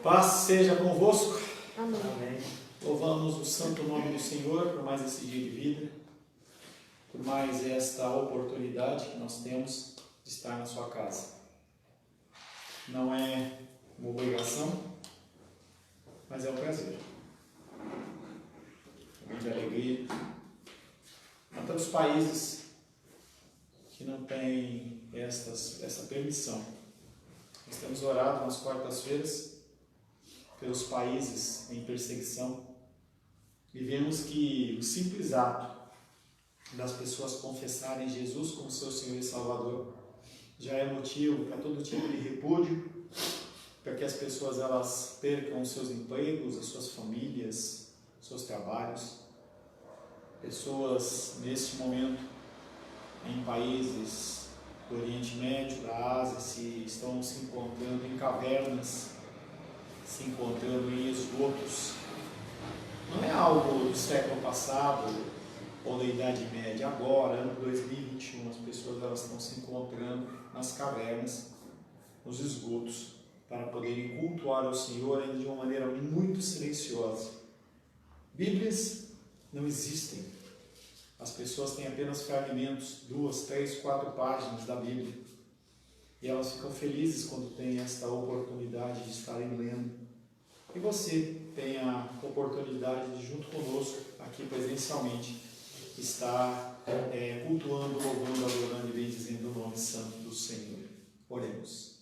Paz seja convosco. Amém. Amém. Louvamos o santo nome do Senhor por mais esse dia de vida, por mais esta oportunidade que nós temos de estar na sua casa. Não é uma obrigação, mas é um prazer. Muita alegria. Há tantos países que não têm essa permissão. Nós temos orado nas quartas-feiras pelos países em perseguição e vemos que o simples ato das pessoas confessarem Jesus como seu Senhor e Salvador já é motivo para todo tipo de repúdio, para que as pessoas elas percam os seus empregos, as suas famílias, seus trabalhos. Pessoas neste momento em países do Oriente Médio, da Ásia, estão se encontrando em cavernas, se encontrando em esgotos. Não é algo do século passado ou da Idade Média. Agora, ano 2021, as pessoas elas estão se encontrando nas cavernas, nos esgotos, para poderem cultuar ao Senhor ainda de uma maneira muito silenciosa. Bíblias não existem. As pessoas têm apenas fragmentos, 2, 3, 4 páginas da Bíblia. E elas ficam felizes quando têm esta oportunidade de estarem lendo. E você tem a oportunidade de, junto conosco, aqui presencialmente, estar cultuando, louvando, adorando e bendizendo o nome santo do Senhor. Oremos.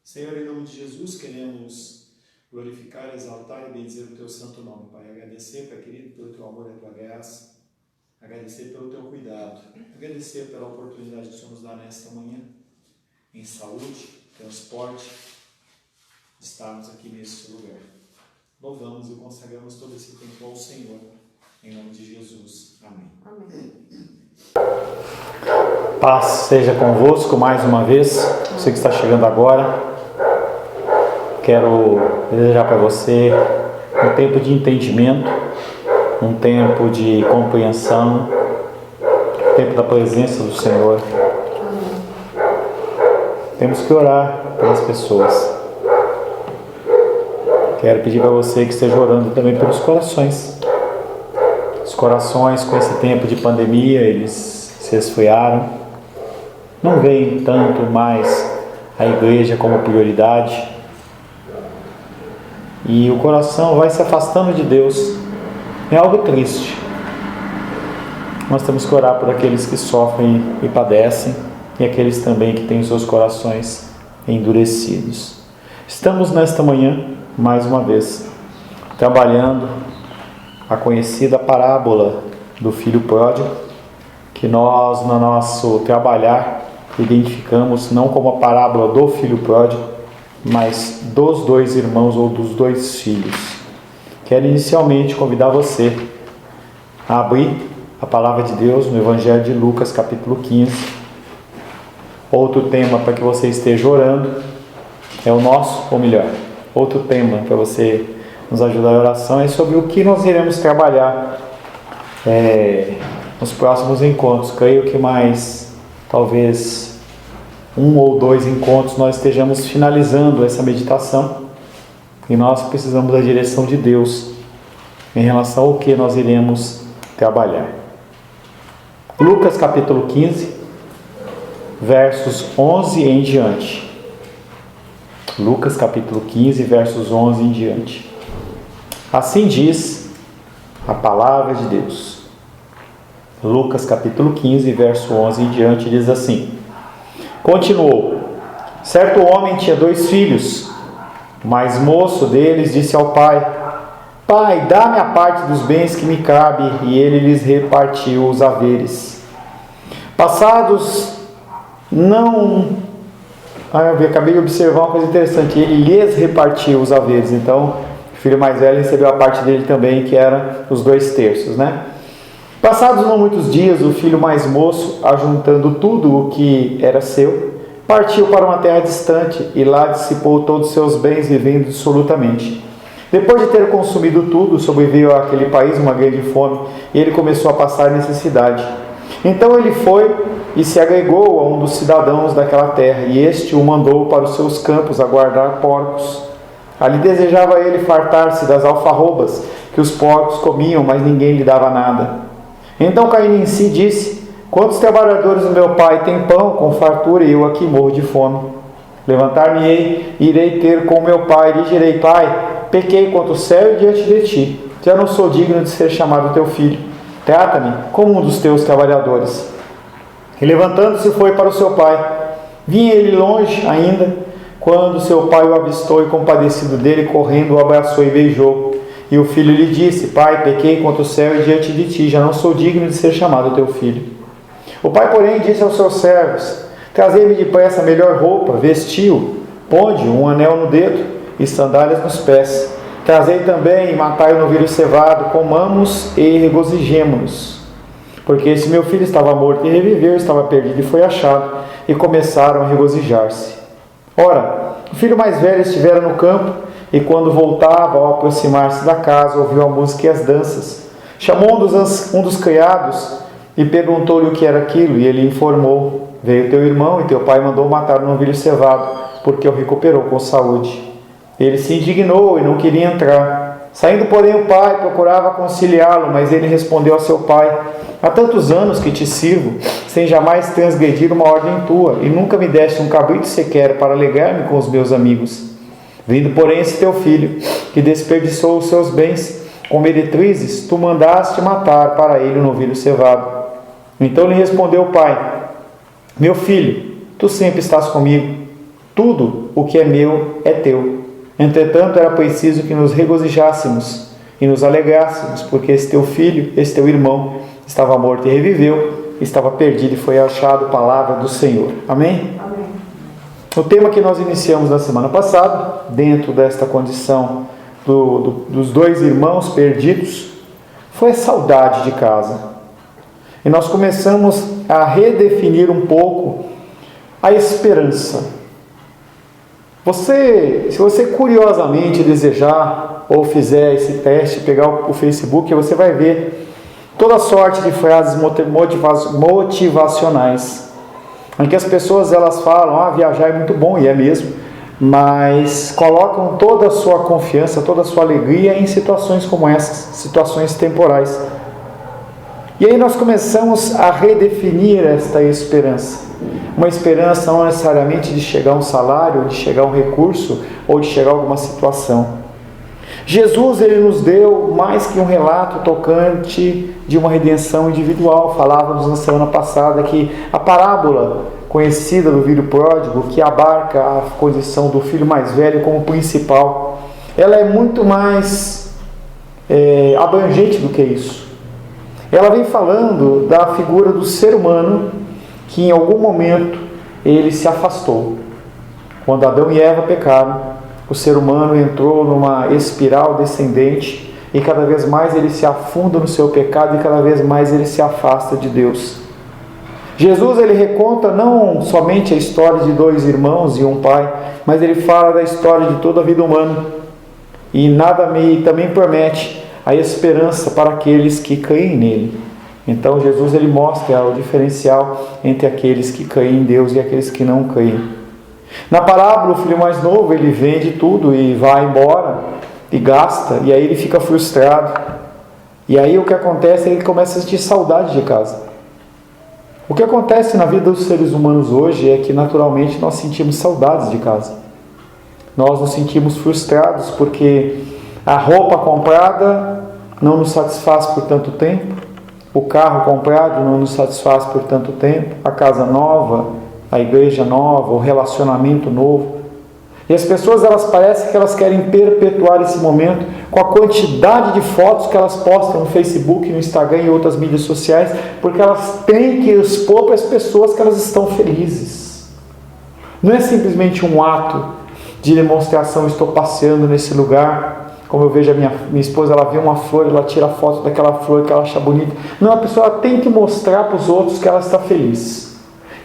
Senhor, em nome de Jesus, queremos glorificar, exaltar e bendizer o Teu santo nome, Pai. Agradecer, Pai querido, pelo Teu amor e a Tua graça. Agradecer pelo Teu cuidado. Agradecer pela oportunidade que o Senhor nos dá nesta manhã, em saúde, transporte, estarmos aqui neste lugar. Louvamos e consagramos todo esse tempo ao Senhor, em nome de Jesus. Amém. Amém. Paz seja convosco mais uma vez. Você que está chegando agora, quero desejar para você um tempo de entendimento, um tempo de compreensão, um tempo da presença do Senhor. Temos que orar pelas pessoas. Quero pedir para você que esteja orando também pelos corações. Os corações, com esse tempo de pandemia, eles se esfriaram. Não veem tanto mais a igreja como prioridade. E o coração vai se afastando de Deus. É algo triste. Nós temos que orar por aqueles que sofrem e padecem e aqueles também que têm os seus corações endurecidos. Estamos nesta manhã, mais uma vez, trabalhando a conhecida parábola do filho pródigo, que nós, no nosso trabalhar, identificamos não como a parábola do filho pródigo, mas dos dois irmãos ou dos dois filhos. Quero inicialmente convidar você a abrir a palavra de Deus no Evangelho de Lucas, capítulo 15. Outro tema para que você esteja orando é o nosso, ou melhor, outro tema para você nos ajudar a oração é sobre o que nós iremos trabalhar nos próximos encontros. Creio que mais, talvez, 1 ou 2 encontros nós estejamos finalizando essa meditação e nós precisamos da direção de Deus em relação ao que nós iremos trabalhar. Lucas capítulo 15, versos 11 em diante. Lucas capítulo 15, versos 11 em diante. Assim diz a palavra de Deus. Lucas capítulo 15, verso 11 em diante diz assim: Continuou: Certo homem tinha 2 filhos. O mais moço deles disse ao pai: Pai, dá-me a parte dos bens que me cabe. E ele lhes repartiu os haveres. Passados eu acabei de observar uma coisa interessante. Ele lhes repartiu os haveres. Então, o filho mais velho recebeu a parte dele também, que era os 2/3, né? Passados não muitos dias, o filho mais moço, ajuntando tudo o que era seu, partiu para uma terra distante e lá dissipou todos os seus bens, vivendo dissolutamente. Depois de ter consumido tudo, sobreveio àquele país uma grande fome e ele começou a passar necessidade. Então ele foi e se agregou a um dos cidadãos daquela terra, e este o mandou para os seus campos a guardar porcos. Ali desejava ele fartar-se das alfarrobas que os porcos comiam, mas ninguém lhe dava nada. Então caindo em si disse: quantos trabalhadores do meu pai têm pão com fartura e eu aqui morro de fome? Levantar-me-ei, irei ter com meu pai, e lhe direi: pai, pequei contra o céu e diante de ti. Já não sou digno de ser chamado teu filho. Trata-me como um dos teus trabalhadores. E levantando-se foi para o seu pai. Vinha ele longe ainda, quando seu pai o avistou e compadecido dele, correndo, o abraçou e beijou. E o filho lhe disse: pai, pequei contra o céu e diante de ti, já não sou digno de ser chamado teu filho. O pai, porém, disse aos seus servos: trazei-me depressa a melhor roupa, vestiu, ponde um anel no dedo e sandálias nos pés. Trazei também e matai o novilho cevado, comamos e regozijemo-nos. Porque esse meu filho estava morto e reviveu, estava perdido e foi achado. E começaram a regozijar-se. Ora, o filho mais velho estivera no campo, e quando voltava, ao aproximar-se da casa, ouviu a música e as danças. Chamou um dos criados e perguntou-lhe o que era aquilo, e ele informou: veio teu irmão e teu pai mandou matar o novilho cevado, porque o recuperou com saúde. Ele se indignou e não queria entrar. Saindo, porém, o pai procurava conciliá-lo, mas ele respondeu a seu pai: há tantos anos que te sirvo, sem jamais transgredir uma ordem tua, e nunca me deste um cabrito sequer para alegrar-me com os meus amigos. Vindo, porém, esse teu filho, que desperdiçou os seus bens com meretrizes, tu mandaste matar para ele o novilho cevado. Então lhe respondeu o pai: meu filho, tu sempre estás comigo, tudo o que é meu é teu. Entretanto, era preciso que nos regozijássemos e nos alegrássemos, porque esse teu filho, esse teu irmão, estava morto e reviveu, estava perdido e foi achado. Palavra do Senhor. Amém? Amém. O tema que nós iniciamos na semana passada, dentro desta condição dos dois irmãos perdidos, foi a saudade de casa. E nós começamos a redefinir um pouco a esperança. Se você curiosamente desejar ou fizer esse teste, pegar o Facebook, você vai ver toda sorte de frases motivacionais, em que as pessoas elas falam: viajar é muito bom, e é mesmo, mas colocam toda a sua confiança, toda a sua alegria em situações como essas, situações temporais. E aí nós começamos a redefinir esta esperança. Uma esperança não necessariamente de chegar a um salário, ou de chegar a um recurso, ou de chegar a alguma situação. Jesus, ele nos deu mais que um relato tocante de uma redenção individual. Falávamos na semana passada que a parábola conhecida do filho pródigo, que abarca a condição do filho mais velho como principal, ela é muito mais abrangente do que isso. Ela vem falando da figura do ser humano que em algum momento ele se afastou. Quando Adão e Eva pecaram, o ser humano entrou numa espiral descendente e cada vez mais ele se afunda no seu pecado e cada vez mais ele se afasta de Deus. Jesus, ele reconta não somente a história de dois irmãos e um pai, mas ele fala da história de toda a vida humana. E também promete a esperança para aqueles que creem nele. Então Jesus, ele mostra o diferencial entre aqueles que creem em Deus e aqueles que não creem. Na parábola, o filho mais novo, ele vende tudo e vai embora e gasta, e aí ele fica frustrado. E aí o que acontece é que ele começa a sentir saudade de casa. O que acontece na vida dos seres humanos hoje é que naturalmente nós sentimos saudades de casa. Nós nos sentimos frustrados porque a roupa comprada não nos satisfaz por tanto tempo, o carro comprado não nos satisfaz por tanto tempo, a casa nova, a igreja nova, o relacionamento novo. E as pessoas, elas parecem que elas querem perpetuar esse momento com a quantidade de fotos que elas postam no Facebook, no Instagram e outras mídias sociais, porque elas têm que expor para as pessoas que elas estão felizes. Não é simplesmente um ato de demonstração: estou passeando nesse lugar. Como eu vejo a minha esposa, ela vê uma flor, ela tira foto daquela flor que ela acha bonita. Não, a pessoa tem que mostrar para os outros que ela está feliz.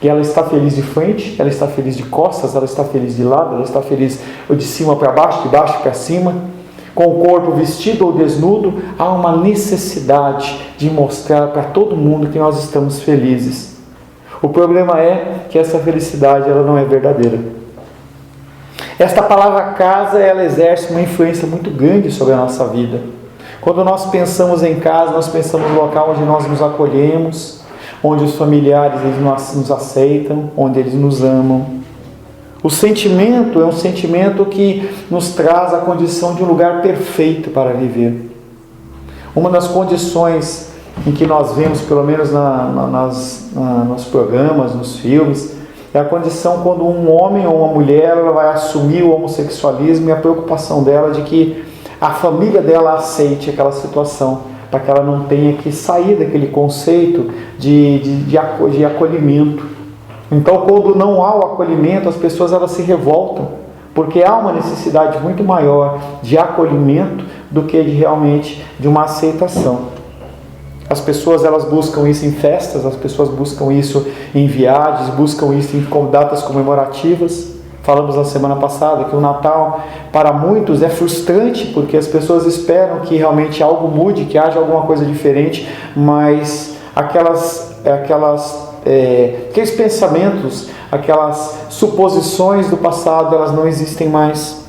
E ela está feliz de frente, ela está feliz de costas, ela está feliz de lado, ela está feliz de cima para baixo, de baixo para cima, com o corpo vestido ou desnudo. Há uma necessidade de mostrar para todo mundo que nós estamos felizes. O problema é que essa felicidade ela não é verdadeira. Esta palavra casa, ela exerce uma influência muito grande sobre a nossa vida. Quando nós pensamos em casa, nós pensamos no local onde nós nos acolhemos, onde os familiares eles nos aceitam, onde eles nos amam. O sentimento é um sentimento que nos traz a condição de um lugar perfeito para viver. Uma das condições em que nós vemos, pelo menos nos programas, nos filmes, é a condição quando um homem ou uma mulher ela vai assumir o homossexualismo e a preocupação dela de que a família dela aceite aquela situação, para que ela não tenha que sair daquele conceito de acolhimento. Então, quando não há o acolhimento, as pessoas elas se revoltam, porque há uma necessidade muito maior de acolhimento do que realmente de uma aceitação. As pessoas elas buscam isso em festas, as pessoas buscam isso em viagens, buscam isso em datas comemorativas. Falamos na semana passada que o Natal, para muitos, é frustrante, porque as pessoas esperam que realmente algo mude, que haja alguma coisa diferente, mas aqueles pensamentos, aquelas suposições do passado, elas não existem mais.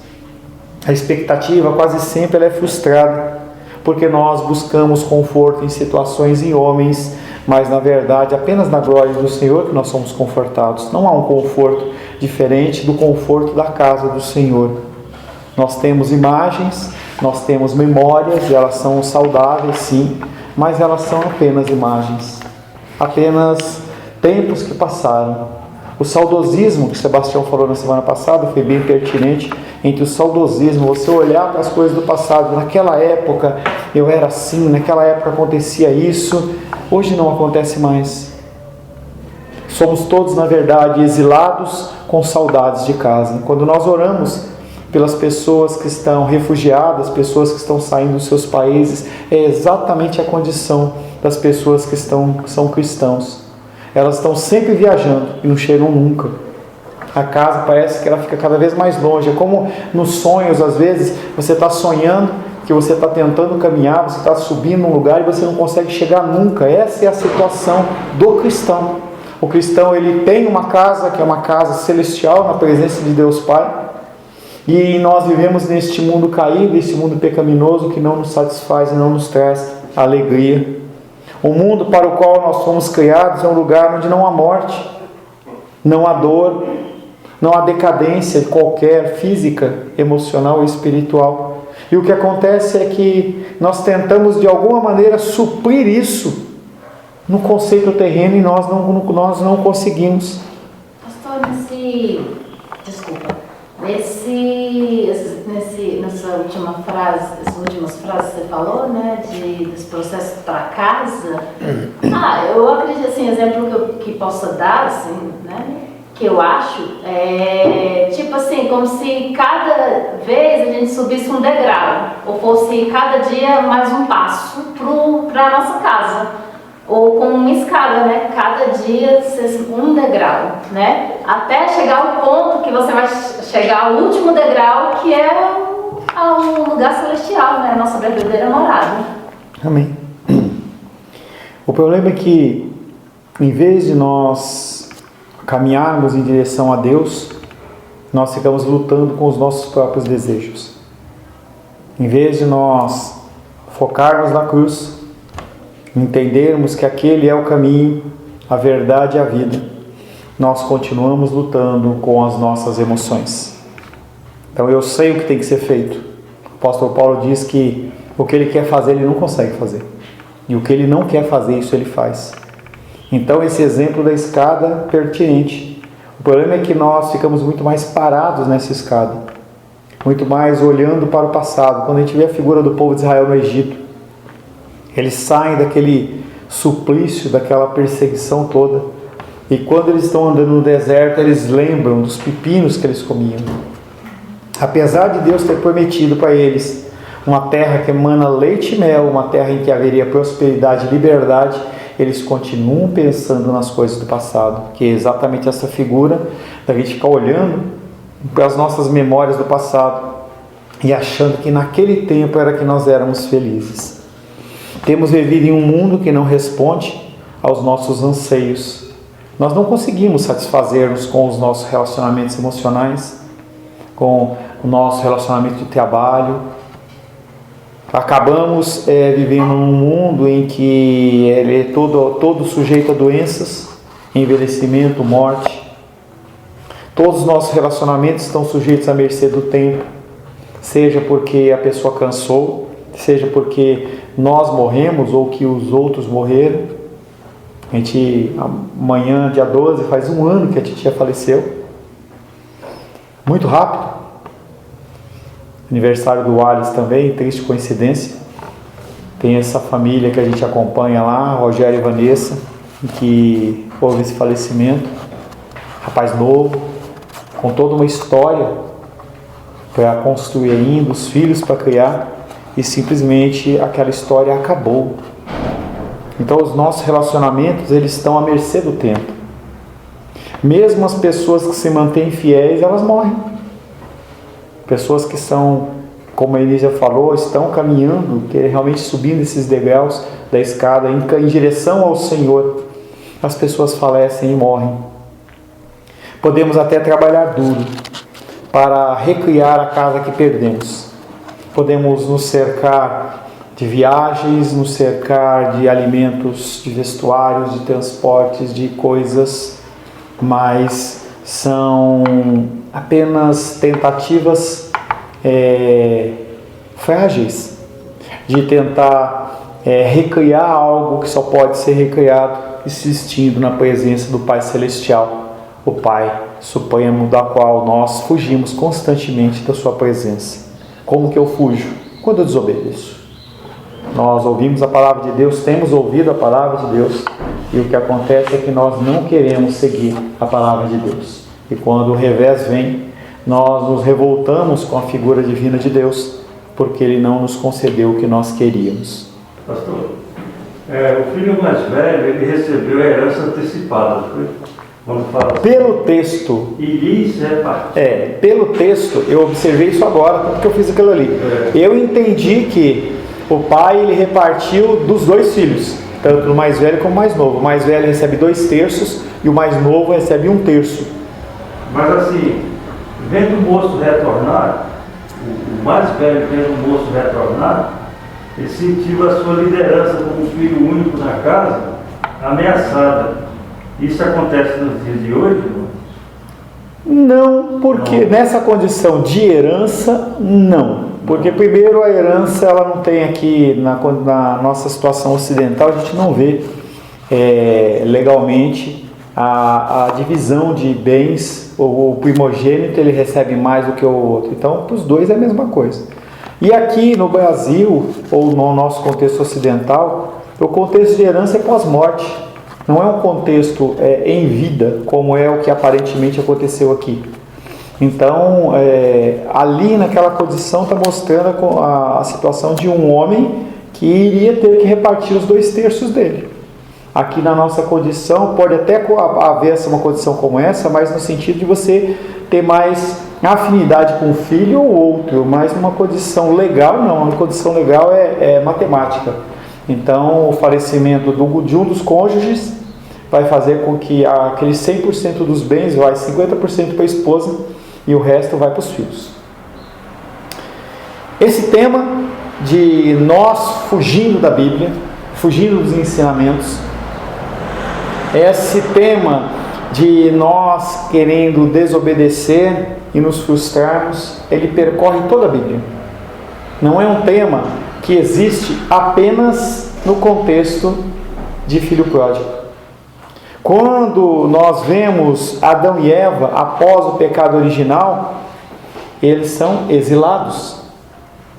A expectativa quase sempre ela é frustrada, porque nós buscamos conforto em situações em homens, mas na verdade apenas na glória do Senhor que nós somos confortados. Não há um conforto diferente do conforto da casa do Senhor. Nós temos imagens, nós temos memórias, elas são saudáveis sim, mas elas são apenas imagens, apenas tempos que passaram. O saudosismo que Sebastião falou na semana passada foi bem pertinente. Entre o saudosismo, você olhar para as coisas do passado, naquela época eu era assim, naquela época acontecia isso, hoje não acontece mais. Somos todos, na verdade, exilados com saudades de casa. Quando nós oramos pelas pessoas que estão refugiadas, pessoas que estão saindo dos seus países, é exatamente a condição das pessoas que são cristãos. Elas estão sempre viajando e não chegam nunca. A casa parece que ela fica cada vez mais longe. É como nos sonhos, às vezes, você está sonhando que você está tentando caminhar, você está subindo num lugar e você não consegue chegar nunca. Essa é a situação do cristão. O cristão ele tem uma casa que é uma casa celestial na presença de Deus Pai. E nós vivemos neste mundo caído, este mundo pecaminoso que não nos satisfaz e não nos traz alegria. O mundo para o qual nós fomos criados é um lugar onde não há morte, não há dor, não há decadência qualquer, física, emocional ou espiritual. E o que acontece é que nós tentamos de alguma maneira suprir isso no conceito terreno e nós não conseguimos. Pastor, nessa última frase, as últimas frases que você falou, né, dos processos para casa, eu acredito, assim, exemplo que possa dar, assim, né, que eu acho, tipo assim, como se cada vez a gente subisse um degrau, ou fosse cada dia mais um passo para a nossa casa. Ou com uma escada, né? Cada dia um degrau, né? Até chegar ao ponto que você vai chegar ao último degrau, que é o lugar celestial, né? A nossa verdadeira morada. Amém. O problema é que, em vez de nós caminharmos em direção a Deus, nós ficamos lutando com os nossos próprios desejos. Em vez de nós focarmos na cruz, entendermos que aquele é o caminho, a verdade e a vida, nós continuamos lutando com as nossas emoções. Então eu sei o que tem que ser feito. O apóstolo Paulo diz que o que ele quer fazer ele não consegue fazer, e o que ele não quer fazer isso ele faz. Então esse exemplo da escada é pertinente. O problema é que nós ficamos muito mais parados nessa escada, muito mais olhando para o passado. Quando a gente vê a figura do povo de Israel no Egito, eles saem daquele suplício, daquela perseguição toda. E quando eles estão andando no deserto, eles lembram dos pepinos que eles comiam. Apesar de Deus ter prometido para eles uma terra que emana leite e mel, uma terra em que haveria prosperidade e liberdade, eles continuam pensando nas coisas do passado, que é exatamente essa figura da gente ficar olhando para as nossas memórias do passado e achando que naquele tempo era que nós éramos felizes. Temos vivido em um mundo que não responde aos nossos anseios. Nós não conseguimos satisfazer-nos com os nossos relacionamentos emocionais. com o nosso relacionamento de trabalho. Acabamos vivendo num mundo em que ele é todo sujeito a doenças, envelhecimento, morte. Todos os nossos relacionamentos estão sujeitos à mercê do tempo, seja porque a pessoa cansou, seja porque nós morremos ou que os outros morreram. A gente, amanhã, dia 12, faz 1 ano que a titia faleceu. Muito rápido. Aniversário do Wallace também, triste coincidência. Tem essa família que a gente acompanha lá, Rogério e Vanessa, em que houve esse falecimento. Rapaz novo, com toda uma história para construir ainda, os filhos para criar, e simplesmente aquela história acabou. Então os nossos relacionamentos, eles estão à mercê do tempo. Mesmo as pessoas que se mantêm fiéis, elas morrem. Pessoas que são, como a Elisa falou, estão caminhando, realmente subindo esses degraus da escada em direção ao Senhor. As pessoas falecem e morrem. Podemos até trabalhar duro para recriar a casa que perdemos. Podemos nos cercar de viagens, nos cercar de alimentos, de vestuários, de transportes, de coisas, mas são apenas tentativas frágeis de tentar recriar algo que só pode ser recriado existindo na presença do Pai Celestial, o Pai Supremo, da qual nós fugimos constantemente da sua presença. Como que eu fujo? Quando eu desobedeço. Nós ouvimos a palavra de Deus, temos ouvido a palavra de Deus, e o que acontece é que nós não queremos seguir a palavra de Deus. E quando o revés vem, nós nos revoltamos com a figura divina de Deus, porque Ele não nos concedeu o que nós queríamos. Pastor, o filho mais velho, ele recebeu a herança antecipada, foi? Quando fala assim, pelo texto, pelo texto, eu observei isso agora, porque eu fiz aquilo ali. Eu entendi que o pai, ele repartiu dos 2 filhos, tanto o mais velho como o mais novo. O mais velho recebe 2/3 e o mais novo recebe 1/3. Mas assim, vendo o moço retornar, o mais velho vendo o moço retornar, ele sentiu a sua liderança como filho único na casa ameaçada. Isso acontece nos dias de hoje? Não, porque nessa condição de herança, não. Porque primeiro a herança, ela não tem aqui, na nossa situação ocidental, a gente não vê legalmente a divisão de bens. O primogênito, ele recebe mais do que o outro. Então, para os 2 é a mesma coisa. E aqui no Brasil, ou no nosso contexto ocidental, o contexto de herança é pós-morte. Não é um contexto em vida, como é o que aparentemente aconteceu aqui. Então, ali naquela condição está mostrando a situação de um homem que iria ter que repartir os 2/3 dele. Aqui na nossa condição, pode até haver uma condição como essa, mas no sentido de você ter mais afinidade com um filho ou outro, mas numa condição legal, não. Uma condição legal é matemática. Então, o falecimento de um dos cônjuges vai fazer com que aquele 100% dos bens vai 50% para a esposa e o resto vai para os filhos. Esse tema de nós fugindo da Bíblia, fugindo dos ensinamentos, esse tema de nós querendo desobedecer e nos frustrarmos, ele percorre toda a Bíblia. Não é um tema que existe apenas no contexto de filho pródigo. Quando nós vemos Adão e Eva após o pecado original, eles são exilados,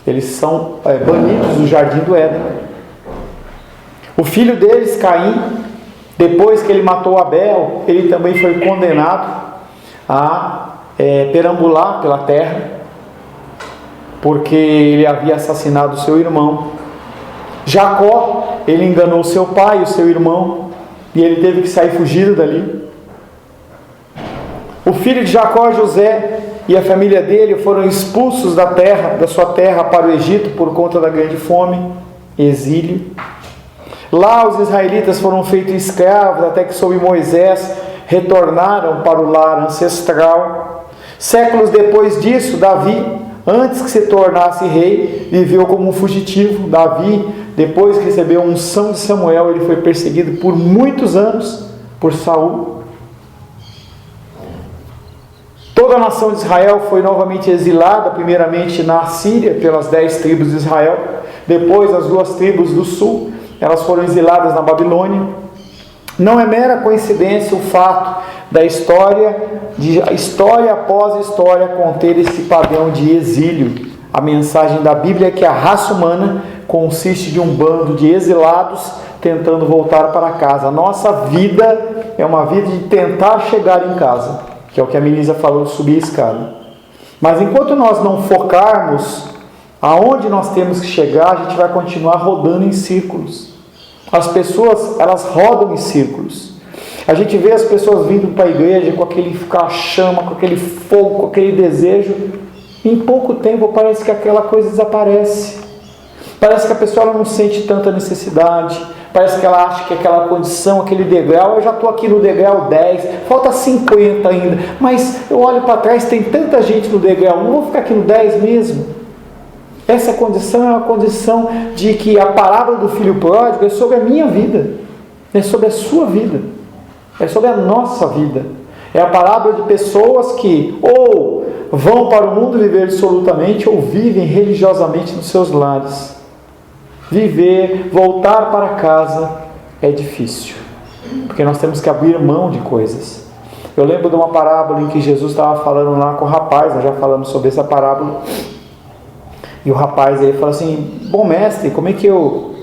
eles são banidos do jardim do Éden. O filho deles, Caim, depois que ele matou Abel, ele também foi condenado a perambular pela terra, porque ele havia assassinado seu irmão. Jacó, ele enganou seu pai, o seu irmão, e ele teve que sair fugido dali. O filho de Jacó, José, e a família dele foram expulsos da sua terra para o Egito por conta da grande fome, exílio. Lá os israelitas foram feitos escravos, até que sob Moisés retornaram para o lar ancestral. Séculos depois disso, Davi, antes que se tornasse rei, viveu como um fugitivo. Davi, depois que recebeu a unção de Samuel, ele foi perseguido por muitos anos por Saul. Toda a nação de Israel foi novamente exilada, primeiramente na Síria, pelas 10 tribos de Israel. Depois, as 2 tribos do sul, elas foram exiladas na Babilônia. Não é mera coincidência o fato da história após história, conter esse padrão de exílio. A mensagem da Bíblia é que a raça humana consiste de um bando de exilados tentando voltar para casa. A nossa vida é uma vida de tentar chegar em casa, que é o que a Melissa falou de subir a escada. Mas enquanto nós não focarmos aonde nós temos que chegar, a gente vai continuar rodando em círculos. As pessoas, elas rodam em círculos. A gente vê as pessoas vindo para a igreja com aquela chama, com aquele fogo, com aquele desejo. Em pouco tempo parece que aquela coisa desaparece. Parece que a pessoa ela não sente tanta necessidade. Parece que ela acha que aquela condição, aquele degrau, eu já estou aqui no degrau 10, falta 50 ainda. Mas eu olho para trás, tem tanta gente no degrau 1, não vou ficar aqui no 10 mesmo. Essa condição é uma condição de que a parábola do filho pródigo é sobre a minha vida, é sobre a sua vida, é sobre a nossa vida. É a parábola de pessoas que ou vão para o mundo viver absolutamente ou vivem religiosamente nos seus lares. Viver, voltar para casa é difícil, porque nós temos que abrir mão de coisas. Eu lembro de uma parábola em que Jesus estava falando lá com o rapaz, nós já falamos sobre essa parábola. E o rapaz, ele fala assim, bom mestre, como é que eu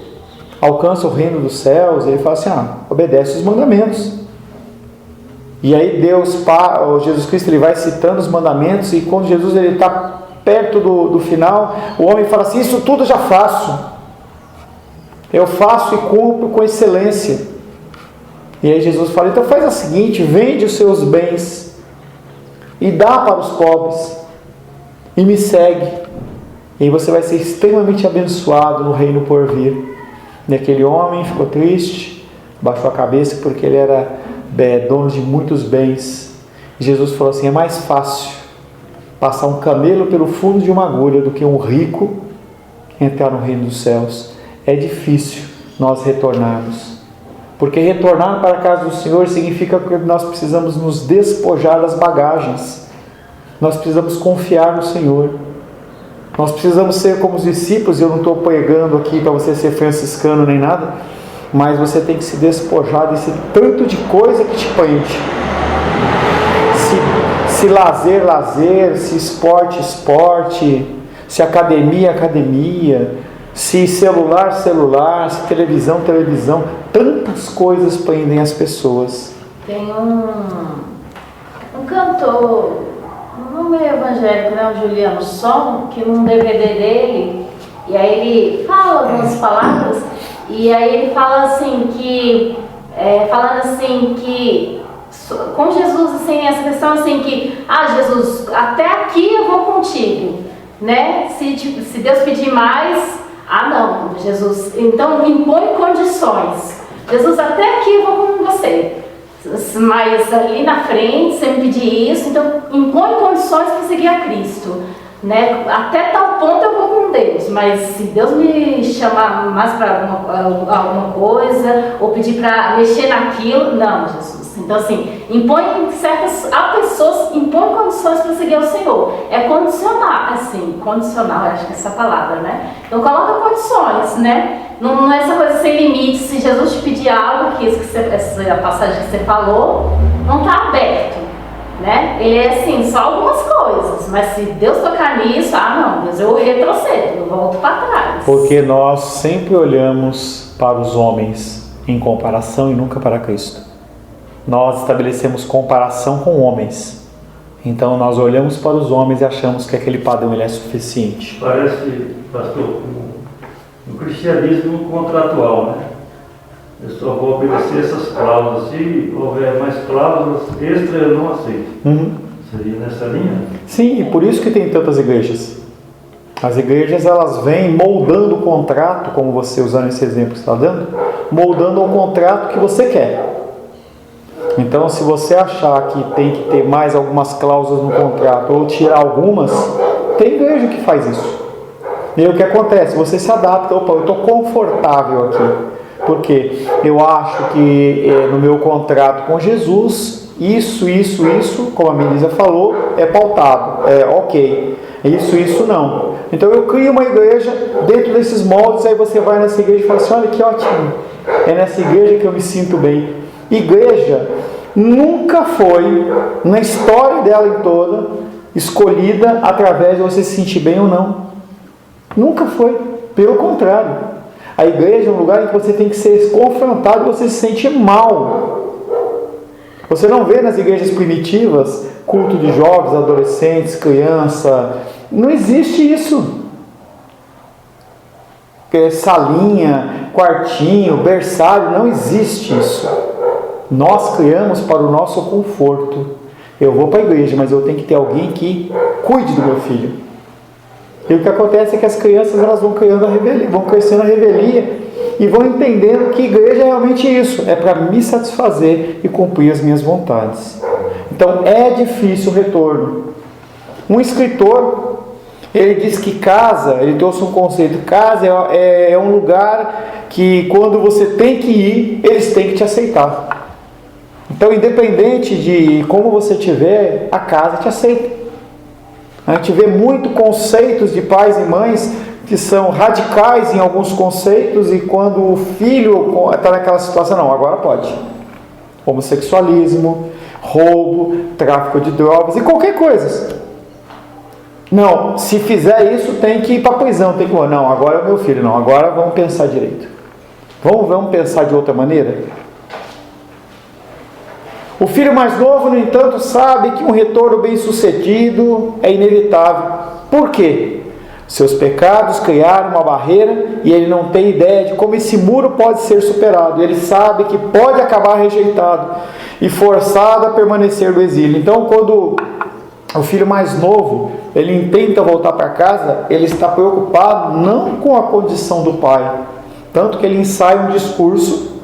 alcanço o reino dos céus? Ele fala assim, obedece os mandamentos. E aí Jesus Cristo, ele vai citando os mandamentos, e quando Jesus está perto do final, o homem fala assim, isso tudo eu já faço. Eu faço e cumpro com excelência. E aí Jesus fala, então faz o seguinte, vende os seus bens e dá para os pobres e me segue. E aí você vai ser extremamente abençoado no reino por vir. E aquele homem ficou triste, baixou a cabeça porque ele era dono de muitos bens. E Jesus falou assim, é mais fácil passar um camelo pelo fundo de uma agulha do que um rico entrar no reino dos céus. É difícil nós retornarmos, porque retornar para a casa do Senhor significa que nós precisamos nos despojar das bagagens, nós precisamos confiar no Senhor, nós precisamos ser como os discípulos. Eu não estou pregando aqui para você ser franciscano nem nada, mas você tem que se despojar desse tanto de coisa que te prende. Se lazer, se esporte, se academia, se celular, se televisão, tantas coisas prendem as pessoas. Tem um cantor, um meio evangélico, né, o Juliano Som, que num DVD dele, e aí ele fala algumas palavras, e aí ele fala assim que, falando assim que, com Jesus, assim, essa questão assim que, Jesus, até aqui eu vou contigo, né, se Deus pedir mais, não, Jesus, então impõe condições. Jesus, até aqui eu vou com você, mas ali na frente, você me pedir isso, então impõe condições para seguir a Cristo, né? Até tal ponto eu vou com Deus, mas se Deus me chamar mais para alguma coisa, ou pedir para mexer naquilo, não, Jesus. Então assim, há pessoas que impõem condições para seguir o Senhor. É condicional, acho que é essa palavra, né? Então coloca condições, né? Não é essa coisa sem limite. Se Jesus te pedir algo, essa passagem que você falou, não está aberto, né? Ele é assim, só algumas coisas, mas se Deus tocar nisso, não, Deus, eu retrocedo, eu volto para trás. Porque nós sempre olhamos para os homens em comparação e nunca para Cristo. Nós estabelecemos comparação com homens. Então nós olhamos para os homens e achamos que aquele padrão ele é suficiente. Parece, pastor, no cristianismo contratual, né? Eu só vou obedecer essas cláusulas. Se houver mais cláusulas extra, eu não aceito. Seria nessa linha? Sim, e por isso que tem tantas igrejas. As igrejas, elas vêm moldando o contrato, como você usando esse exemplo que você está dando, moldando o contrato que você quer. Então, se você achar que tem que ter mais algumas cláusulas no contrato ou tirar algumas, tem igreja que faz isso. E aí o que acontece? Você se adapta. Opa, eu estou confortável aqui, porque eu acho que no meu contrato com Jesus, isso, como a Melissa falou, é pautado, é ok. Isso não. Então eu crio uma igreja dentro desses moldes, aí você vai nessa igreja e fala assim, olha que ótimo, é nessa igreja que eu me sinto bem. Igreja nunca foi, na história dela em toda, escolhida através de você se sentir bem ou não. Nunca foi. Pelo contrário. A igreja é um lugar em que você tem que ser confrontado e você se sente mal. Você não vê nas igrejas primitivas culto de jovens, adolescentes, criança. Não existe isso. Salinha, quartinho, berçário, não existe isso. Nós criamos para o nosso conforto. Eu vou para a igreja, mas eu tenho que ter alguém que cuide do meu filho. E o que acontece é que as crianças elas vão criando a revelia, vão crescendo a revelia e vão entendendo que igreja é realmente isso, é para me satisfazer e cumprir as minhas vontades. Então é difícil o retorno. Um escritor, ele diz que casa, ele trouxe um conceito, casa é um lugar que quando você tem que ir, eles têm que te aceitar. Então, independente de como você estiver, a casa te aceita. A gente vê muito conceitos de pais e mães que são radicais em alguns conceitos e quando o filho está naquela situação, não, agora pode. Homossexualismo, roubo, tráfico de drogas e qualquer coisa. Não, se fizer isso tem que ir para a prisão, tem que ir. Não, agora é o meu filho, não, agora vamos pensar direito. Vamos pensar de outra maneira? O filho mais novo, no entanto, sabe que um retorno bem-sucedido é inevitável. Por quê? Seus pecados criaram uma barreira e ele não tem ideia de como esse muro pode ser superado. Ele sabe que pode acabar rejeitado e forçado a permanecer no exílio. Então, quando o filho mais novo ele tenta voltar para casa, ele está preocupado não com a condição do pai, tanto que ele ensaia um discurso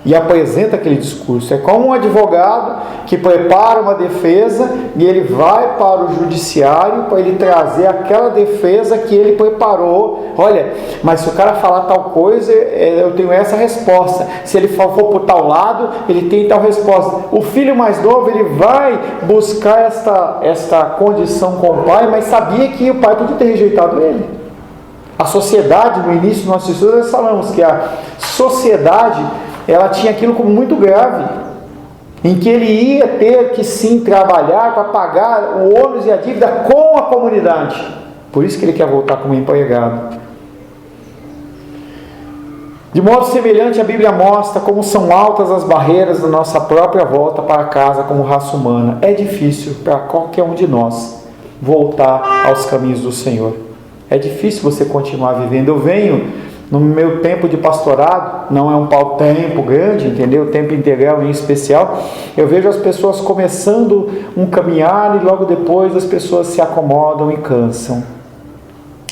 e apresenta aquele discurso. É como um advogado que prepara uma defesa e ele vai para o judiciário para ele trazer aquela defesa que ele preparou. Olha, mas se o cara falar tal coisa, eu tenho essa resposta. Se ele for por tal lado, ele tem tal resposta. O filho mais novo, ele vai buscar esta condição com o pai, mas sabia que o pai podia ter rejeitado ele. A sociedade, no início do nosso estudo, nós falamos que a sociedade ela tinha aquilo como muito grave, em que ele ia ter que sim trabalhar para pagar o ônus e a dívida com a comunidade. Por isso que ele quer voltar como empregado. De modo semelhante, a Bíblia mostra como são altas as barreiras da nossa própria volta para casa como raça humana. É difícil para qualquer um de nós voltar aos caminhos do Senhor. É difícil você continuar vivendo. Eu venho no meu tempo de pastorado, não é um tempo grande, entendeu? Tempo integral em especial, eu vejo as pessoas começando um caminhar e logo depois as pessoas se acomodam e cansam.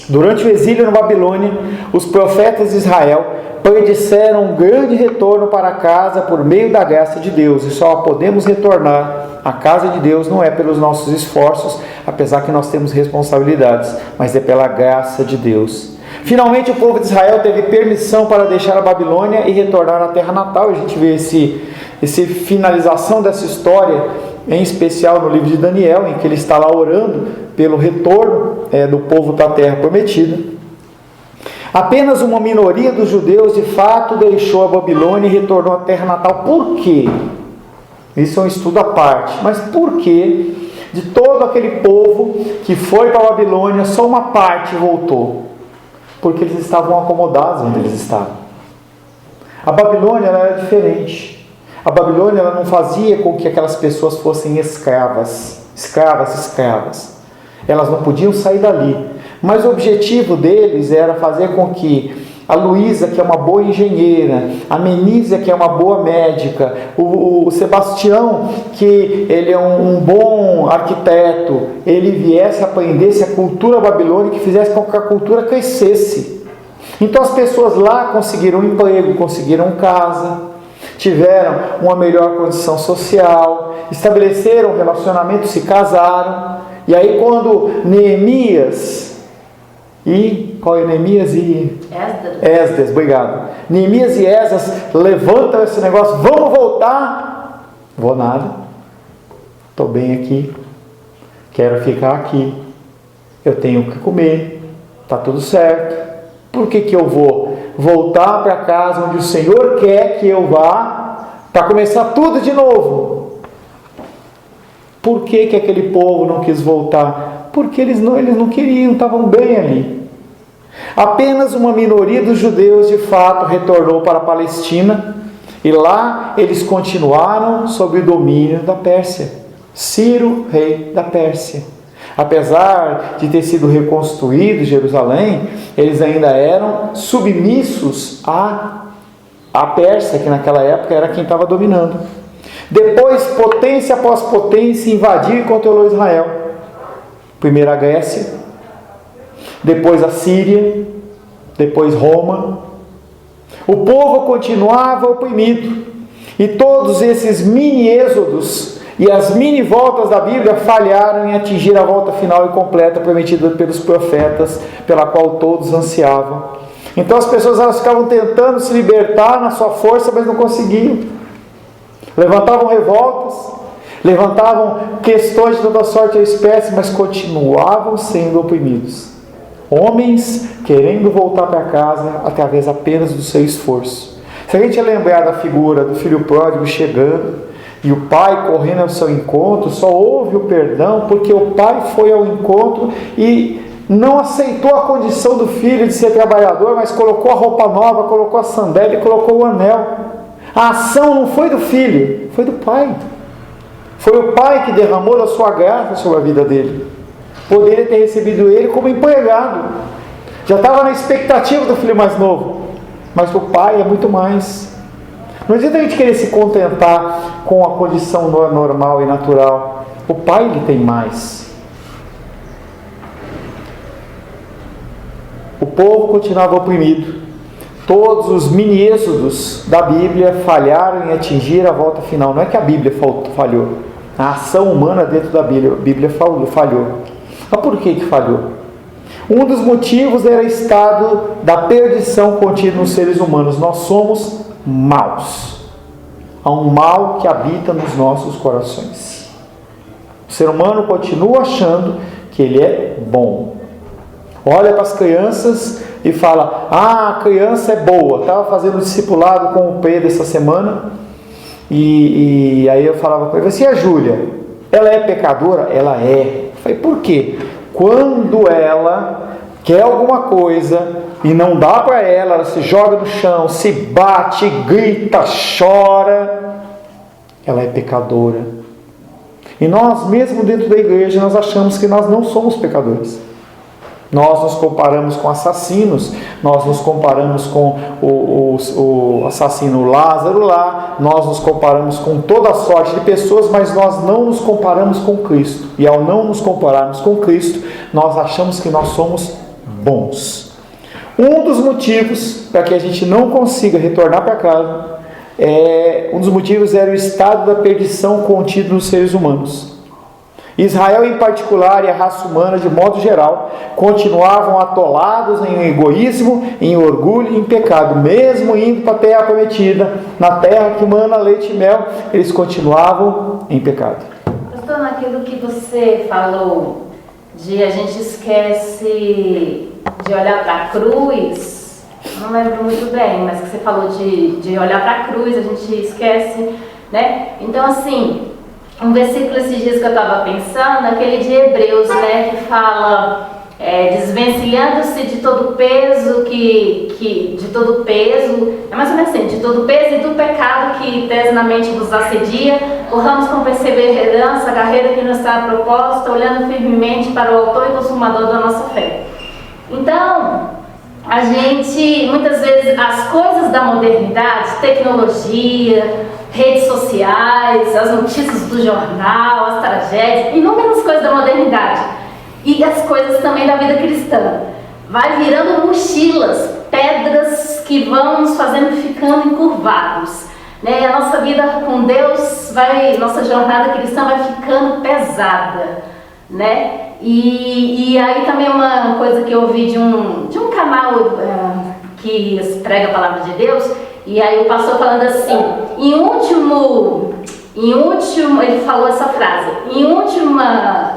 Durante o exílio na Babilônia, os profetas de Israel predisseram um grande retorno para casa por meio da graça de Deus, e só podemos retornar à casa de Deus não é pelos nossos esforços, apesar que nós temos responsabilidades, mas é pela graça de Deus. Finalmente o povo de Israel teve permissão para deixar a Babilônia e retornar à terra natal. A gente vê essa finalização dessa história, em especial no livro de Daniel, em que ele está lá orando pelo retorno do povo da terra prometida. Apenas uma minoria dos judeus de fato deixou a Babilônia e retornou à terra natal. Por quê? Isso é um estudo à parte. Mas por que de todo aquele povo que foi para a Babilônia, só uma parte voltou? Porque eles estavam acomodados onde eles estavam. A Babilônia ela era diferente. A Babilônia ela não fazia com que aquelas pessoas fossem escravas. Elas não podiam sair dali. Mas o objetivo deles era fazer com que a Luísa, que é uma boa engenheira, a Menísia, que é uma boa médica, o Sebastião, que ele é um bom arquiteto, ele viesse, aprendesse a cultura babilônica e fizesse com que a cultura crescesse. Então as pessoas lá conseguiram emprego, conseguiram casa, tiveram uma melhor condição social, estabeleceram um relacionamento, se casaram. E aí quando Neemias e... qual é Neemias e... Esdras, obrigado. Neemias e Esdras levantam esse negócio, vamos voltar. Vou nada, estou bem aqui, quero ficar aqui, eu tenho o que comer, está tudo certo. Por que eu vou voltar para casa onde o Senhor quer que eu vá, para começar tudo de novo? Por que aquele povo não quis voltar? Porque eles não queriam, estavam bem ali. Apenas uma minoria dos judeus de fato retornou para a Palestina, e lá eles continuaram sob o domínio da Pérsia. Ciro, rei da Pérsia. Apesar de ter sido reconstruído Jerusalém, eles ainda eram submissos à Pérsia, que naquela época era quem estava dominando. Depois, potência após potência invadiu e controlou Israel. Primeiro a Grécia, depois a Síria, depois Roma. O povo continuava oprimido, e todos esses mini êxodos e as mini voltas da Bíblia falharam em atingir a volta final e completa prometida pelos profetas, pela qual todos ansiavam. Então as pessoas elas ficavam tentando se libertar na sua força, mas não conseguiam. Levantavam revoltas, levantavam questões de toda sorte e espécie, mas continuavam sendo oprimidos. Homens querendo voltar para casa através apenas do seu esforço. Se a gente lembrar da figura do filho pródigo chegando e o pai correndo ao seu encontro, só houve o perdão porque o pai foi ao encontro e não aceitou a condição do filho de ser trabalhador, mas colocou a roupa nova, colocou a sandália e colocou o anel. A ação não foi do filho, foi do pai. Foi o pai que derramou da sua graça sobre a vida dele. Poderia ter recebido ele como empregado. Já estava na expectativa do filho mais novo. Mas o pai é muito mais. Não adianta a gente querer se contentar com a condição normal e natural. O pai ele tem mais. O povo continuava oprimido. Todos os mini-êxodos da Bíblia falharam em atingir a volta final. Não é que a Bíblia falhou. A ação humana dentro da Bíblia falhou. Mas por que falhou? Um dos motivos era o estado da perdição contida nos seres humanos. Nós somos maus. Há um mal que habita nos nossos corações. O ser humano continua achando que ele é bom. Olha para as crianças e fala: a criança é boa. Estava fazendo discipulado com o Pedro essa semana. E aí eu falava com ele assim: a Júlia, ela é pecadora? Ela é. Eu falei: por quê? Quando ela quer alguma coisa e não dá para ela, ela se joga no chão, se bate, grita, chora, ela é pecadora. E nós mesmo dentro da igreja nós achamos que nós não somos pecadores. Nós nos comparamos com assassinos, nós nos comparamos com o assassino Lázaro lá, nós nos comparamos com toda a sorte de pessoas, mas nós não nos comparamos com Cristo. E ao não nos compararmos com Cristo, nós achamos que nós somos bons. Um dos motivos para que a gente não consiga retornar para casa, um dos motivos era o estado da perdição contido nos seres humanos. Israel em particular e a raça humana de modo geral continuavam atolados em egoísmo, em orgulho e em pecado. Mesmo indo para a terra prometida, na terra que mana leite e mel, eles continuavam em pecado. Pastor, naquilo que você falou de a gente esquece de olhar para a cruz, não lembro muito bem, mas que você falou de olhar para a cruz, a gente esquece, né? Então assim, um versículo esses dias que eu estava pensando, aquele de Hebreus, né, que fala, desvencilhando-se de todo peso, de todo peso, é mais ou menos assim, de todo peso e do pecado que eternamente vos assedia, corramos com perseverança a carreira que nos está proposta, olhando firmemente para o autor e consumador da nossa fé. Então, a gente, muitas vezes, as coisas da modernidade, tecnologia, redes sociais, as notícias do jornal, as tragédias, inúmeras coisas da modernidade e as coisas também da vida cristã, vai virando mochilas, pedras que vão nos fazendo ficando encurvados, né? E a nossa vida com Deus nossa jornada cristã vai ficando pesada, né? E aí também uma coisa que eu ouvi de um canal que prega a palavra de Deus, e aí o pastor falando assim, em último, ele falou essa frase, em última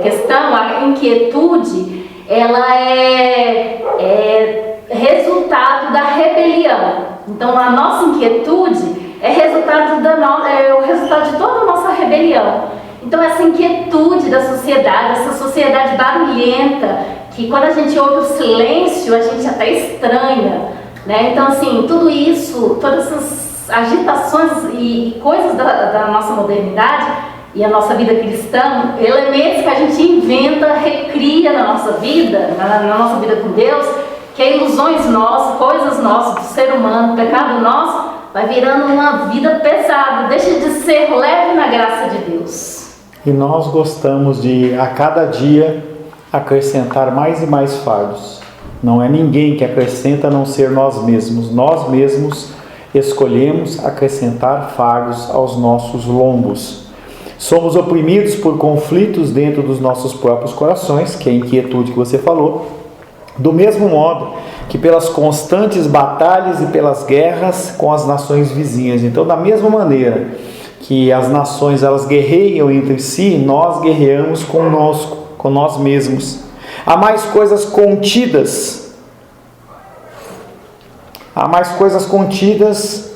questão, a inquietude, ela é resultado da rebelião. Então a nossa inquietude é o resultado de toda a nossa rebelião. Então essa inquietude da sociedade, essa sociedade barulhenta, que quando a gente ouve o silêncio, a gente até estranha, né? Então assim, tudo isso, todas essas agitações e coisas da nossa modernidade e a nossa vida cristã, elementos que a gente inventa, recria na nossa vida, na nossa vida com Deus, que é ilusões nossas, coisas nossas, do ser humano, pecado nosso, vai virando uma vida pesada, deixa de ser leve na graça de Deus. E nós gostamos de, a cada dia, acrescentar mais e mais fardos. Não é ninguém que acrescenta a não ser nós mesmos. Nós mesmos escolhemos acrescentar fardos aos nossos lombos. Somos oprimidos por conflitos dentro dos nossos próprios corações, que é a inquietude que você falou, do mesmo modo que pelas constantes batalhas e pelas guerras com as nações vizinhas. Então, da mesma maneira que as nações elas guerreiam entre si, nós guerreamos conosco, com nós mesmos. Há mais coisas contidas. Há mais coisas contidas.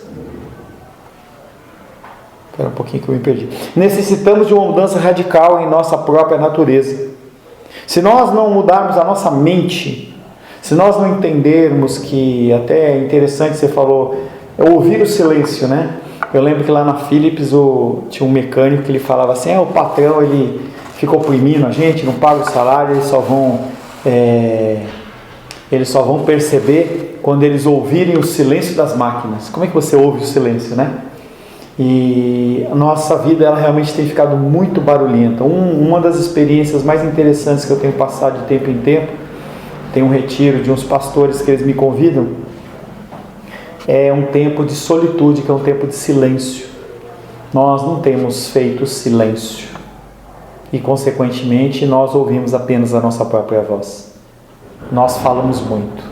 Espera um pouquinho que eu me perdi. Necessitamos de uma mudança radical em nossa própria natureza. Se nós não mudarmos a nossa mente, se nós não entendermos que, até é interessante, você falou, é ouvir o silêncio, né? Eu lembro que lá na Philips tinha um mecânico que ele falava assim, o patrão ele fica oprimindo a gente, não paga o salário, eles só vão perceber quando eles ouvirem o silêncio das máquinas. Como é que você ouve o silêncio, né? E a nossa vida ela realmente tem ficado muito barulhenta. Uma das experiências mais interessantes que eu tenho passado de tempo em tempo, tem um retiro de uns pastores que eles me convidam, é um tempo de solitude, que é um tempo de silêncio. Nós não temos feito silêncio e, consequentemente, nós ouvimos apenas a nossa própria voz. Nós falamos muito.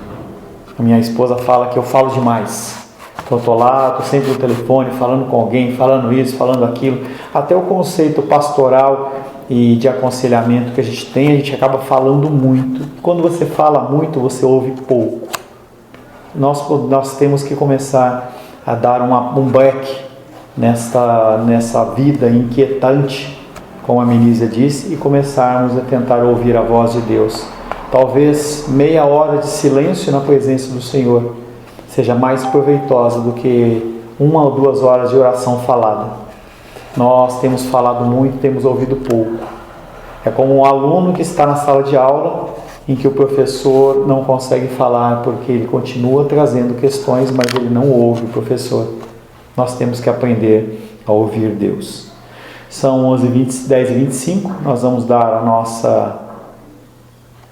A minha esposa fala que eu falo demais. Eu estou lá, estou sempre no telefone, falando com alguém, falando isso, falando aquilo. Até o conceito pastoral e de aconselhamento que a gente acaba falando muito. Quando você fala muito, você ouve pouco. Nós temos que começar a dar um break nessa vida inquietante, como a Menísia disse, e começarmos a tentar ouvir a voz de Deus. Talvez meia hora de silêncio na presença do Senhor seja mais proveitosa do que 1 ou 2 horas de oração falada. Nós temos falado muito, temos ouvido pouco. É como um aluno que está na sala de aula, em que o professor não consegue falar porque ele continua trazendo questões, mas ele não ouve o professor. Nós temos que aprender a ouvir Deus. São 10h25, nós vamos dar a nossa...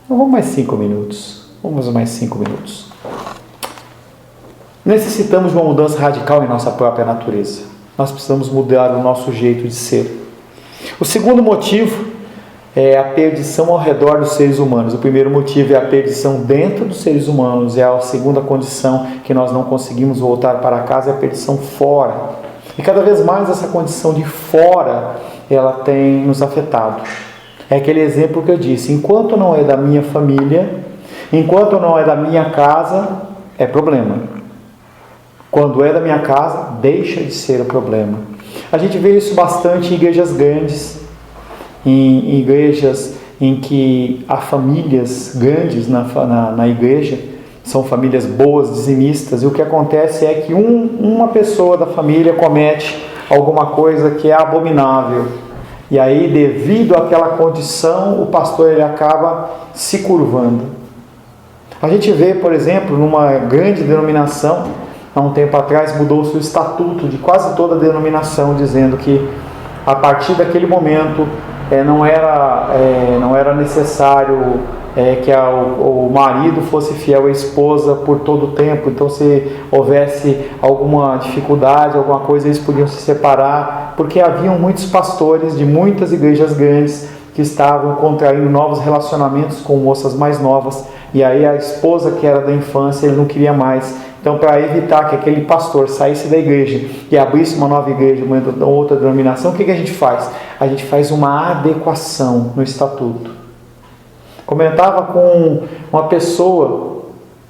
Vamos mais 5 minutos. Vamos mais 5 minutos. Necessitamos de uma mudança radical em nossa própria natureza. Nós precisamos mudar o nosso jeito de ser. O segundo motivo é a perdição ao redor dos seres humanos. O primeiro motivo é a perdição dentro dos seres humanos. É a segunda condição que nós não conseguimos voltar para casa, é a perdição fora. E cada vez mais essa condição de fora, ela tem nos afetado. É aquele exemplo que eu disse, enquanto não é da minha família, enquanto não é da minha casa, é problema. Quando é da minha casa, deixa de ser o problema. A gente vê isso bastante em igrejas grandes, em igrejas em que há famílias grandes na igreja, são famílias boas, dizimistas, e o que acontece é que uma pessoa da família comete alguma coisa que é abominável, e aí devido àquela condição o pastor ele acaba se curvando. A gente vê, por exemplo, numa grande denominação, há um tempo atrás mudou-se o estatuto de quase toda a denominação, dizendo que a partir daquele momento não era necessário que o marido fosse fiel à esposa por todo o tempo. Então, se houvesse alguma dificuldade, alguma coisa, eles podiam se separar, porque haviam muitos pastores de muitas igrejas grandes que estavam contraindo novos relacionamentos com moças mais novas, e aí a esposa, que era da infância, ele não queria mais. Então, para evitar que aquele pastor saísse da igreja e abrisse uma nova igreja, uma outra denominação, o que a gente faz? A gente faz uma adequação no estatuto. Comentava com uma pessoa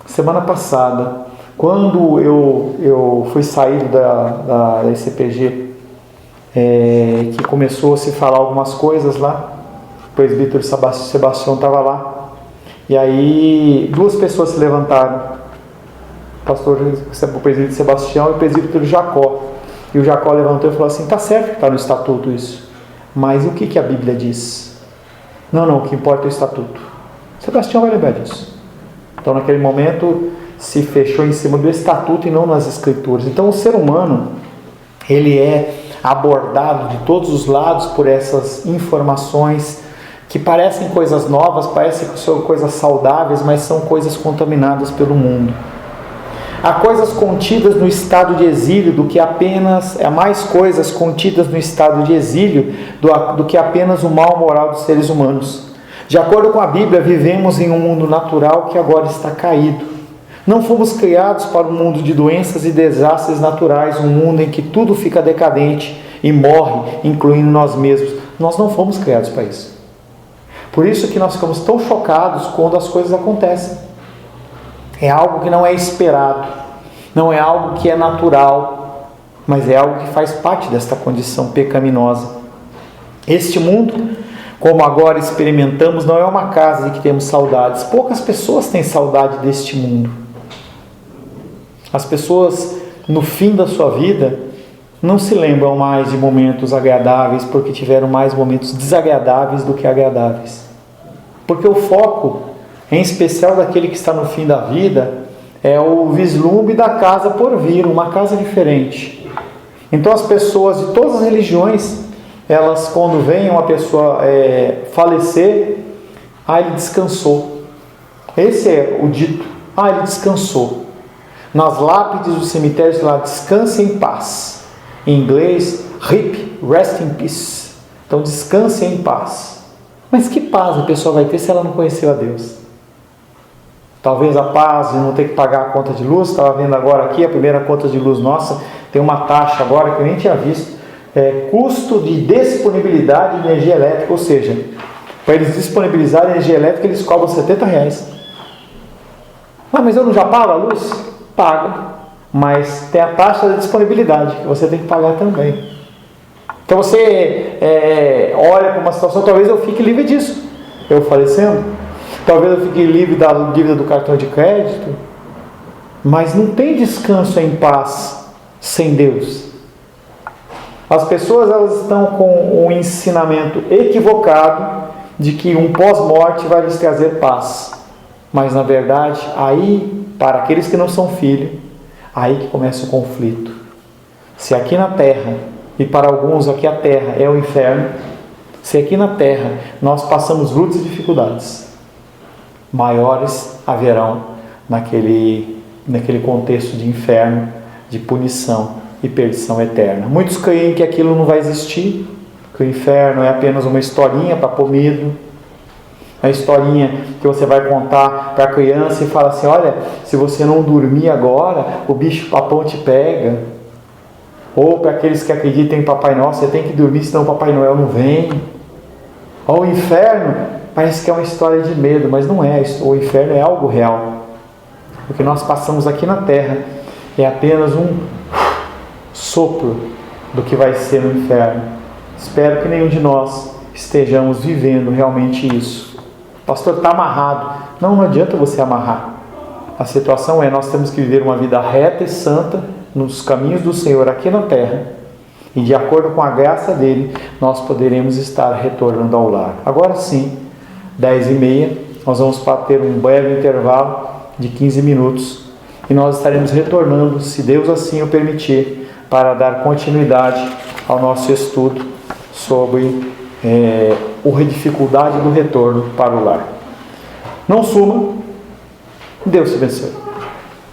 semana passada, quando eu fui sair da ICPG, que começou a se falar algumas coisas lá, o presbítero Sebastião estava lá, e aí 2 pessoas se levantaram, o presbítero Sebastião e o presbítero Jacó, e o Jacó levantou e falou assim: está certo que está no estatuto isso, mas o que a Bíblia diz? Não, o que importa é o estatuto. Sebastião vai lembrar disso. Então, naquele momento, se fechou em cima do estatuto e não nas escrituras. Então, o ser humano, ele é abordado de todos os lados por essas informações que parecem coisas novas, parecem que são coisas saudáveis, mas são coisas contaminadas pelo mundo. Há coisas contidas no estado de exílio do que apenas... Há mais coisas contidas no estado de exílio do que apenas o mal moral dos seres humanos. De acordo com a Bíblia, vivemos em um mundo natural que agora está caído. Não fomos criados para um mundo de doenças e desastres naturais, um mundo em que tudo fica decadente e morre, incluindo nós mesmos. Nós não fomos criados para isso. Por isso que nós ficamos tão chocados quando as coisas acontecem. É algo que não é esperado, não é algo que é natural, mas é algo que faz parte desta condição pecaminosa. Este mundo, como agora experimentamos, não é uma casa de que temos saudades. Poucas pessoas têm saudade deste mundo. As pessoas, no fim da sua vida, não se lembram mais de momentos agradáveis, porque tiveram mais momentos desagradáveis do que agradáveis. Porque o foco, em especial daquele que está no fim da vida, é o vislumbre da casa por vir, uma casa diferente. Então as pessoas de todas as religiões, elas, quando veem uma pessoa falecer, ele descansou. Esse é o dito, ele descansou. Nas lápides dos cemitérios lá, descanse em paz. Em inglês, RIP, rest in peace. Então descanse em paz. Mas que paz a pessoa vai ter se ela não conheceu a Deus? Talvez a paz de não ter que pagar a conta de luz. Estava vendo agora aqui, a primeira conta de luz nossa, tem uma taxa agora que eu nem tinha visto. Custo de disponibilidade de energia elétrica, ou seja, para eles disponibilizarem energia elétrica, eles cobram R$70. Mas eu não já pago a luz? Paga. Mas tem a taxa de disponibilidade, que você tem que pagar também. Então você olha para uma situação, talvez eu fique livre disso, eu falecendo. Talvez eu fique livre da dívida do cartão de crédito. Mas não tem descanso em paz sem Deus. As pessoas, elas estão com um ensinamento equivocado de que um pós-morte vai lhes trazer paz. Mas na verdade, aí, para aqueles que não são filhos, aí que começa o conflito. Se aqui na terra, e para alguns aqui a terra é o inferno, se aqui na terra nós passamos lutas e dificuldades, maiores haverão naquele contexto de inferno, de punição e perdição eterna. Muitos creem que aquilo não vai existir, que o inferno é apenas uma historinha para pôr medo, a historinha que você vai contar para a criança e fala assim: olha, se você não dormir agora, o bicho-papão te pega. Ou para aqueles que acreditam em Papai Noel, você tem que dormir, senão o Papai Noel não vem. Ou o inferno, parece que é uma história de medo, mas não é. O inferno é algo real. O que nós passamos aqui na terra é apenas um sopro do que vai ser no inferno. Espero que nenhum de nós estejamos vivendo realmente isso. Pastor, está amarrado. Não adianta você amarrar. A situação é, nós temos que viver uma vida reta e santa nos caminhos do Senhor aqui na terra, e de acordo com a graça dele, nós poderemos estar retornando ao lar. Agora sim, 10h30, nós vamos ter um breve intervalo de 15 minutos, e nós estaremos retornando, se Deus assim o permitir, para dar continuidade ao nosso estudo sobre ou dificuldade do retorno para o lar. Não suma, Deus te venceu.